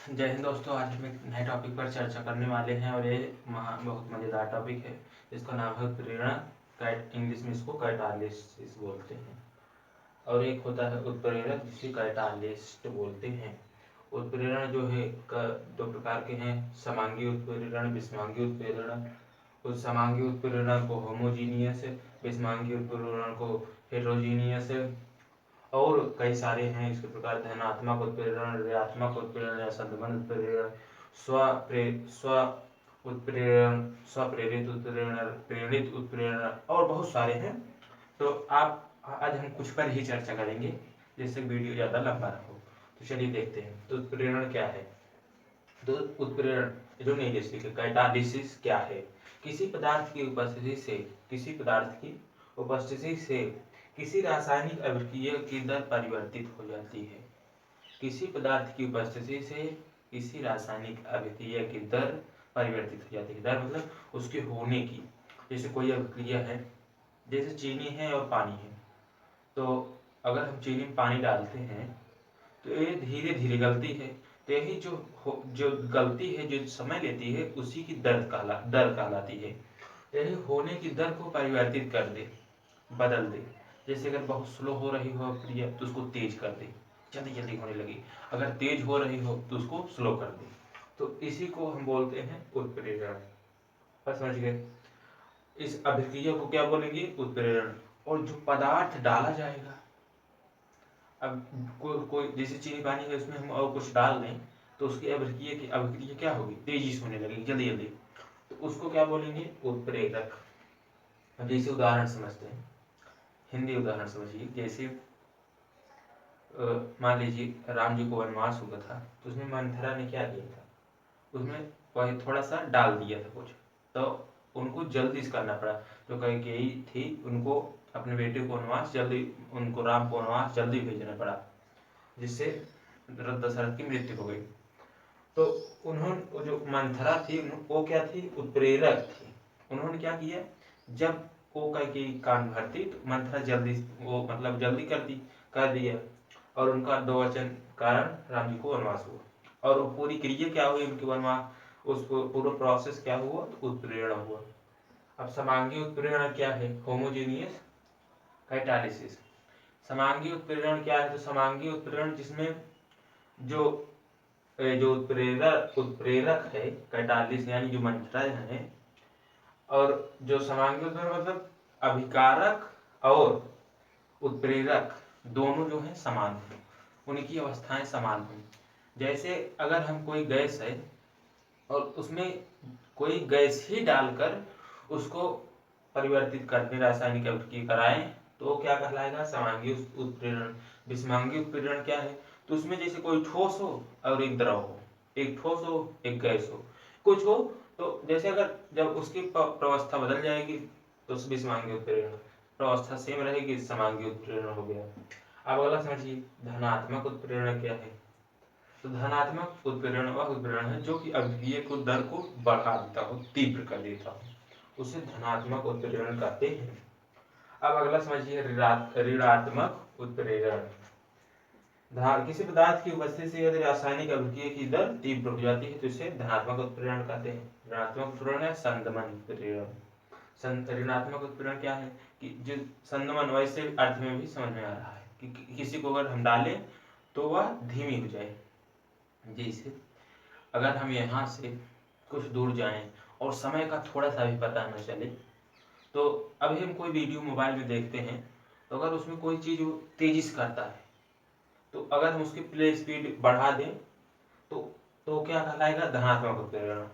जय हिंद दोस्तों। आज हम एक नए टॉपिक पर चर्चा करने वाले हैं और ये बहुत मज़ेदार टॉपिक है। इसका नाम है उत्प्रेरणा। इंग्लिश में इसको कैटालिसिस बोलते हैं। और एक होता है उत्प्रेरक जिसे कैटालिस्ट बोलते हैं। उत्प्रेरण जो है दो प्रकार के हैं, समांगी उत्प्रेरण, विषमांगी उत्प्रेरण। उस समांगी उत्प्रेरण को होमोजीनियस, विषमांगी उत्प्रेरण को हेटेरोजीनियस और कई सारे हैं इसके प्रकार। धनात्मक उत्प्रेरण, ऋणात्मक उत्प्रेरण या संदमन उत्प्रेरण, स्व उत्प्रेरण, स्वप्रेरित उत्प्रेरण, प्रेरित उत्प्रेरण और बहुत सारे हैं। तो आप आज हम कुछ पर ही चर्चा करेंगे जिससे वीडियो ज़्यादा लंबा ना हो। तो चलिए देखते हैं तो उत्प्रेरण क्या है। तो उत्प्रेरण जो नहीं जैसे कि कैटालिसिस क्या है। किसी पदार्थ की उपस्थिति से किसी रासायनिक अभिक्रिया की दर परिवर्तित हो जाती है। किसी पदार्थ की उपस्थिति से किसी रासायनिक अभिक्रिया की दर परिवर्तित हो जाती है। दर मतलब उसके होने की। जैसे कोई अभिक्रिया है, जैसे चीनी है और पानी है, तो अगर हम चीनी में पानी डालते हैं तो ये धीरे धीरे गलती है। तो यही जो गलती है, जो समय लेती है, उसी की दर कहलाती है। यही होने की दर को परिवर्तित कर दे, बदल दे। जैसे अगर बहुत स्लो हो रही हो क्रिया तो उसको तेज कर दे, जल्दी जल्दी होने लगी। अगर तेज हो रही हो तो उसको स्लो कर दे। तो इसी को हम बोलते हैं उत्प्रेरण। बस समझ गए। इस अभिक्रिया को क्या बोलेंगे? उत्प्रेरण। और जो पदार्थ डाला जाएगा, अब कोई जैसे चीनी पानी है, उसमें हम और कुछ डाल दें तो उसकी अभिक्रिया क्या होगी? तेजी से होने लगेगी, जल्दी जल्दी। तो उसको क्या बोलेंगे? उत्प्रेरक। अब जैसे उदाहरण समझते हैं, हिंदी उदाहरण समझिए। जैसे मान लीजिए राम जी को वनवास हुआ था, तो उसमें मंथरा ने क्या किया था? उसमें वही थोड़ा सा डाल दिया था कुछ, तो उनको जल्दी से करना पड़ा। जो कैकेयी थी, उनको अपने बेटे को वनवास जल्दी, उनको राम को वनवास जल्दी भेजना पड़ा, जिससे दशरथ की मृत्यु हो गई। तो उन्होंने, जो मंथरा थी, वो क्या थी? उत्प्रेरक थी। उन्होंने क्या किया? जब वो कैकेयी कान भरती तो मंथरा जल्दी, वो मतलब जल्दी कर दिया, और उनका दो वचन कारण राम जी को वनवास हुआ। और वो पूरी क्रिया क्या हुई उनके वनवास, उसको पूरा प्रोसेस क्या हुआ? तो उत्प्रेरण हुआ। अब समांगी उत्प्रेरण क्या है? Homogeneous catalysis. समांगी उत्प्रेरण क्या है? तो समांगी उत्प्रेरण जिसमें जो जो उत्प्रेरक है, कैटालिस यानी जो मंथरा है, और जो समांगी उत्प्रेरण मतलब अभिकारक और उत्प्रेरक दोनों जो है समान हैं, उनकी अवस्थाएं समान हैं। जैसे अगर हम कोई गैस है और उसमें कोई गैस ही डालकर उसको परिवर्तित करके रासायनिक अभिक्रिया कराएं तो क्या कहलाएगा? समांगी उत्प्रेरण। विषमांगी उत्प्रेरण क्या है? तो उसमें जैसे कोई ठोस हो और एक द्रव हो, एक ठोस हो एक गैस हो, कुछ हो, तो जैसे अगर जब उसकी प्रवस्था बदल जाएगी तो विषमांगी उत्प्रेरण, प्रवस्था सेम रहेगी, समांगी उत्प्रेरण हो गया। अब अगला समझिए, धनात्मक उत्प्रेरण क्या है? तो धनात्मक उत्प्रेरण वह उत्प्रेरण है जो कि अभिक्रिया को दर को बढ़ा देता हो, तीव्र कर देता हो, उसे धनात्मक उत्प्रेरण कहते हैं। अब अगला समझिए, ऋणात्मक उत्प्रेरण। किसी पदार्थ की उपस्थिति से यदि रासायनिक अभिक्रिया की दर तीव्र हो जाती है तो इसे धनात्मक उत्प्रेरण कहते हैं। ऋणात्मक उत्प्रेरण है संदमन उत्प्रेरण। ऋणात्मक उत्प्रेरण क्या है? कि जो संदमन, वैसे अर्थ में भी समझ में आ रहा है कि किसी को अगर हम डालें तो वह धीमी हो जाए। जैसे अगर हम यहाँ से कुछ दूर जाएं और समय का थोड़ा सा भी पता न चले, तो अभी हम कोई वीडियो मोबाइल में देखते हैं, तो अगर उसमें कोई चीज़ तेजी से करता है, तो अगर हम उसकी प्ले स्पीड बढ़ा दें तो क्या कहलाएगा? धनात्मक उत्प्रेरण।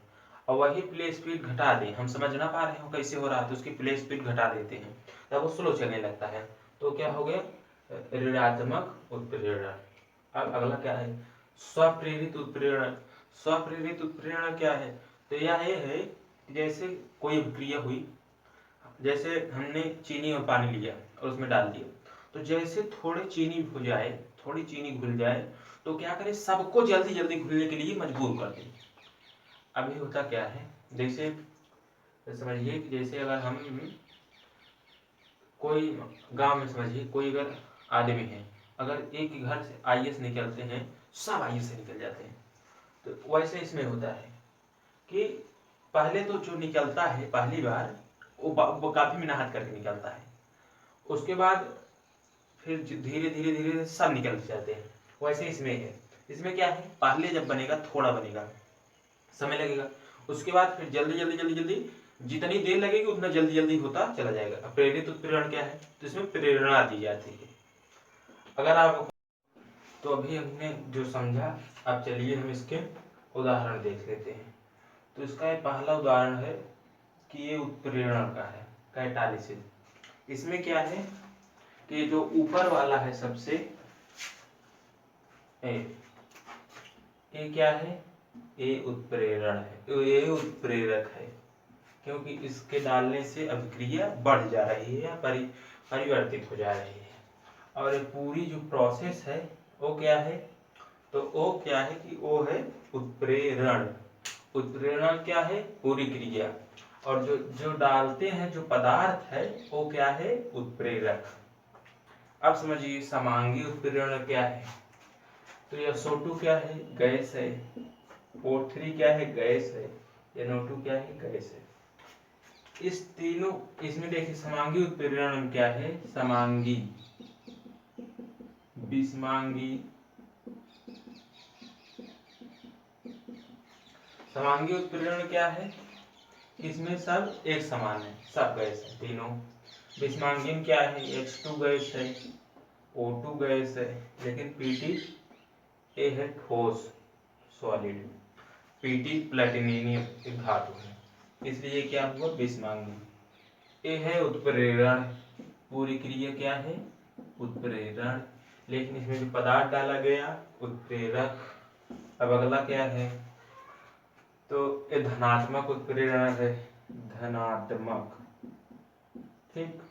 और वही प्ले स्पीड घटा दें, हम समझ ना पा रहे हो कैसे हो रहा है, तो उसकी प्ले स्पीड घटा देते हैं, तब वो स्लो चलने लगता है, तो क्या हो गया? ऋणात्मक उत्प्रेरण। अब अगला क्या है? स्वप्रेरित उत्प्रेरण। स्वप्रेरित उत्प्रेरण क्या है? तो यह ये है कि जैसे कोई अभिक्रिया हुई, जैसे हमने चीनी और पानी लिया और उसमें डाल दिया, तो जैसे थोड़ी चीनी घुल जाए तो क्या करें? सबको जल्दी जल्दी घुलने के लिए मजबूर कर दें। अभी होता क्या है, जैसे समझिए कि जैसे अगर हम कोई गांव में, समझिए कोई अगर आदमी है, अगर एक ही घर से आईएएस निकलते हैं, सब आईएएस से निकल जाते हैं, तो वैसे इसमें होता है कि पहले तो जो निकलता है पहली बार वो काफी मेहनत करके निकलता है, उसके बाद फिर धीरे धीरे धीरे सब निकल जाते हैं। वैसे इसमें है, इसमें क्या है, पहले जब बनेगा थोड़ा बनेगा, समय लगेगा, उसके बाद फिर जल्दी जल्दी जल्दी जल्दी जितनी देर लगेगी उतना जल्दी जल्दी होता चला जाएगा। अब प्रेरित उत्प्रेरण क्या है, तो इसमें प्रेरणा दी जाती है। अगर आप तो अभी हमने जो समझा, अब चलिए हम इसके उदाहरण देख लेते हैं। तो इसका ये पहला उदाहरण है कि ये उत्प्रेरण का है, कैटालिसिस। इसमें क्या है कि जो ऊपर वाला है सबसे ये क्या है, ये उत्प्रेरण है, ये उत्प्रेरक है, क्योंकि इसके डालने से अभिक्रिया बढ़ जा रही है या परिवर्तित हो जा रही है। और ये पूरी जो प्रोसेस है वो क्या है, तो वो क्या है कि वो है उत्प्रेरण। उत्प्रेरण क्या है, पूरी क्रिया, और जो जो डालते हैं जो पदार्थ है वो क्या है, उत्प्रेरक। अब समझिए समांगी उत्प्रेरण क्या है, तो यह SO2 क्या है, गैस है, O3 क्या है, गैस है, NO2 क्या है, गैस है। इस तीनों, इसमें देखिए समांगी उत्प्रेरण क्या है, समांगी, विषमांगी, समांगी उत्प्रेरण क्या है, इसमें सब एक समान है, सब गैस है तीनों। विषमांगी क्या है, H2 गैस है, O2 गैस है, लेकिन Pt ये है ठोस सॉलिड, Pt प्लेटिनियम एक धातु है, इसलिए क्या हुआ, विषमांगी। ये है उत्प्रेरण, पूरी क्रिया क्या है, उत्प्रेरण, लेकिन इसमें जो पदार्थ डाला गया उत्प्रेरक। अब अगला क्या है, तो ये धनात्मक उत्प्रेरण है, धनात्मक, ठीक।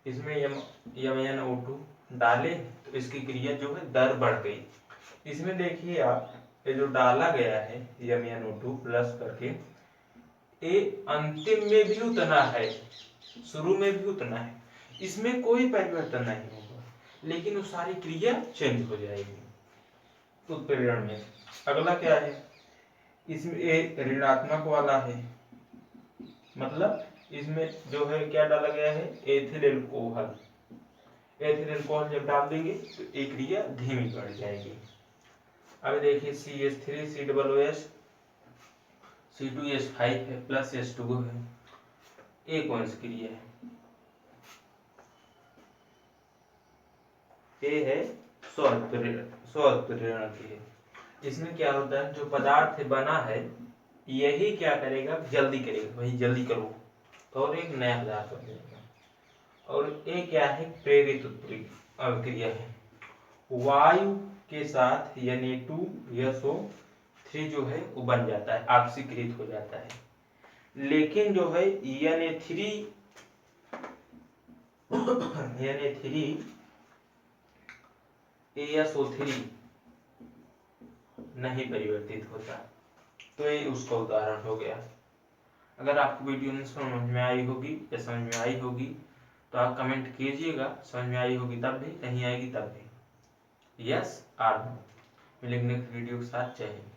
इसमें MnO2 डाले तो इसकी क्रिया जो है दर बढ़ गई। इसमें देखिए आप, ये जो डाला गया है MnO2 प्लस करके, ये अंतिम में भी उतना है, शुरू में भी उतना है, इसमें कोई परिवर्तन नहीं होगा, लेकिन वो सारी क्रिया चेंज हो जाएगी उत्प्रेरण में। अगला क्या है, इसमें एक ऋणात्मक वाला है, मतलब इसमें जो है क्या डाला गया है, एथिल एल्कोहल। एथिल एल्कोहल जब डाल देंगे तो एक क्रिया धीमी पड़ जाएगी। अब देखिए CH3 COOH C2H5 है प्लस H2O है, एक कौन सी क्रिया है, ये है स्वउत्प्रेरण की है। इसमें क्या होता है, जो पदार्थ बना है यही क्या करेगा, जल्दी करेगा, भाई जल्दी करो, तो और एक नया पदार्थ बन जाएगा। और ये क्या है, प्रेरित अभिक्रिया है, वायु के साथ Na2SO3 जो है वो बन जाता है, ऑक्सीकृत हो जाता है, लेकिन जो है Na3ASO3 नहीं परिवर्तित होता। तो ये उसका उदाहरण हो गया। अगर आपको वीडियो समझ में आई होगी या समझ में आई होगी तो आप कमेंट कीजिएगा, समझ में आई होगी तब भी, नहीं आएगी तब भी। Yes or no. मिलेंगे नेक्स्ट वीडियो के साथ। जय हिंद।